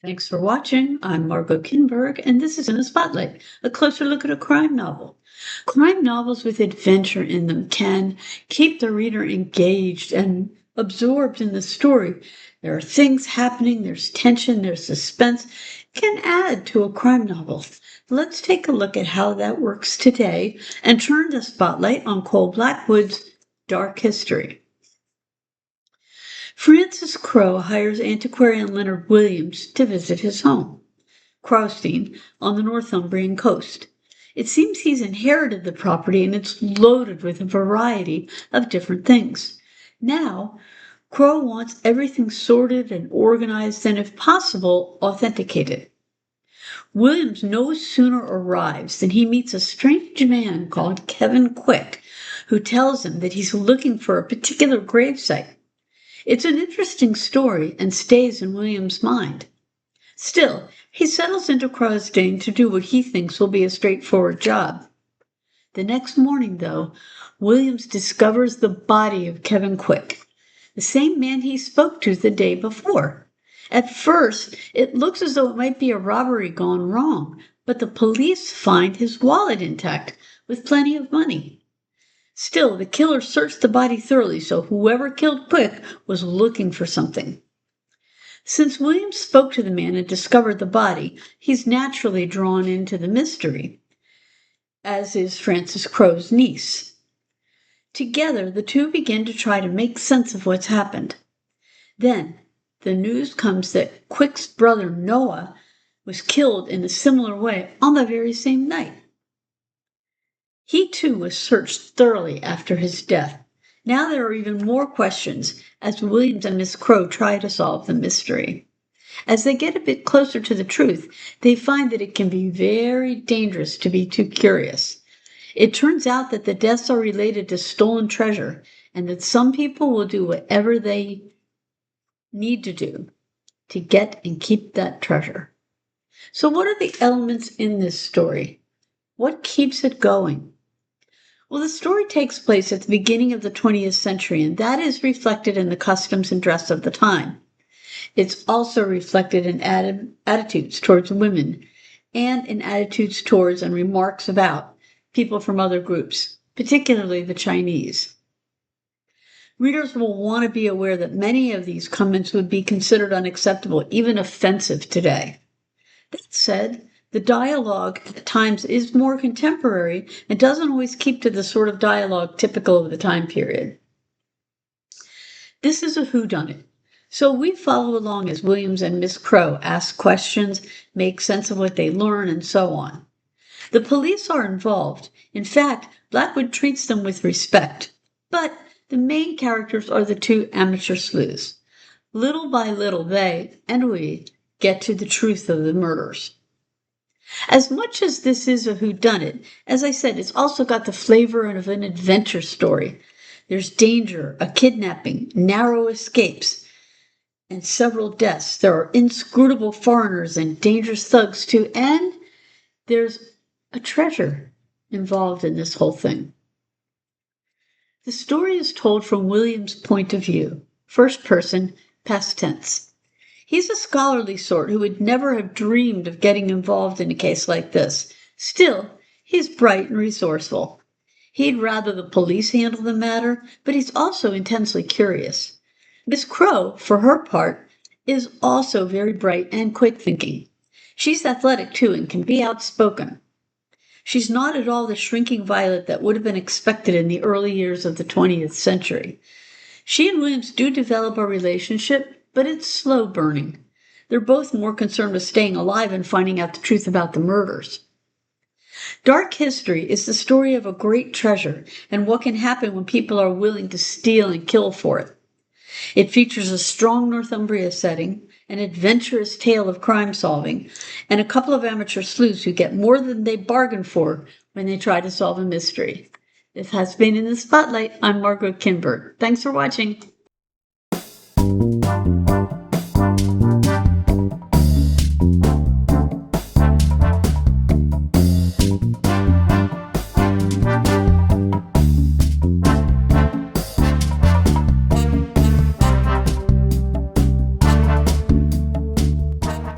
Thanks for watching. I'm Margot Kinberg, and this is In the Spotlight, a closer look at a crime novel. Crime novels with adventure in them can keep the reader engaged and absorbed in the story. There are things happening, there's tension, there's suspense, can add to a crime novel. Let's take a look at how that works today and turn the spotlight on Cole Blackwood's dark history. Francis Crowe hires antiquarian Leonard Williams to visit his home, Crowstein, on the Northumbrian coast. It seems he's inherited the property and it's loaded with a variety of different things. Now, Crowe wants everything sorted and organized and, if possible, authenticated. Williams no sooner arrives than he meets a strange man called Kevin Quick, who tells him that he's looking for a particular gravesite. It's an interesting story and stays in William's mind. Still, he settles into Crowstein to do what he thinks will be a straightforward job. The next morning, though, Williams discovers the body of Kevin Quick, the same man he spoke to the day before. At first, it looks as though it might be a robbery gone wrong, but the police find his wallet intact with plenty of money. Still, the killer searched the body thoroughly, so whoever killed Quick was looking for something. Since Williams spoke to the man and discovered the body, he's naturally drawn into the mystery, as is Francis Crowe's niece. Together, the two begin to try to make sense of what's happened. Then, the news comes that Quick's brother Noah was killed in a similar way on the very same night. He too was searched thoroughly after his death. Now there are even more questions as Williams and Miss Crowe try to solve the mystery. As they get a bit closer to the truth, they find that it can be very dangerous to be too curious. It turns out that the deaths are related to stolen treasure, and that some people will do whatever they need to do to get and keep that treasure. So what are the elements in this story? What keeps it going? Well, the story takes place at the beginning of the 20th century, and that is reflected in the customs and dress of the time. It's also reflected in attitudes towards women and in attitudes towards and remarks about people from other groups, particularly the Chinese. Readers will want to be aware that many of these comments would be considered unacceptable, even offensive today. That said, the dialogue at times is more contemporary and doesn't always keep to the sort of dialogue typical of the time period. This is a whodunit, so we follow along as Williams and Miss Crowe ask questions, make sense of what they learn, and so on. The police are involved. In fact, Blackwood treats them with respect. But the main characters are the two amateur sleuths. Little by little, they, and we, get to the truth of the murders. As much as this is a whodunit, as I said, it's also got the flavor of an adventure story. There's danger, a kidnapping, narrow escapes, and several deaths. There are inscrutable foreigners and dangerous thugs too, and there's a treasure involved in this whole thing. The story is told from William's point of view, first person, past tense. He's a scholarly sort who would never have dreamed of getting involved in a case like this. Still, he's bright and resourceful. He'd rather the police handle the matter, but he's also intensely curious. Miss Crowe, for her part, is also very bright and quick-thinking. She's athletic, too, and can be outspoken. She's not at all the shrinking violet that would have been expected in the early years of the 20th century. She and Williams do develop a relationship, but it's slow burning. They're both more concerned with staying alive and finding out the truth about the murders. Dark History is the story of a great treasure and what can happen when people are willing to steal and kill for it. It features a strong Northumbria setting, an adventurous tale of crime solving, and a couple of amateur sleuths who get more than they bargain for when they try to solve a mystery. This has been In the Spotlight. I'm Margot Kinberg. Thanks for watching.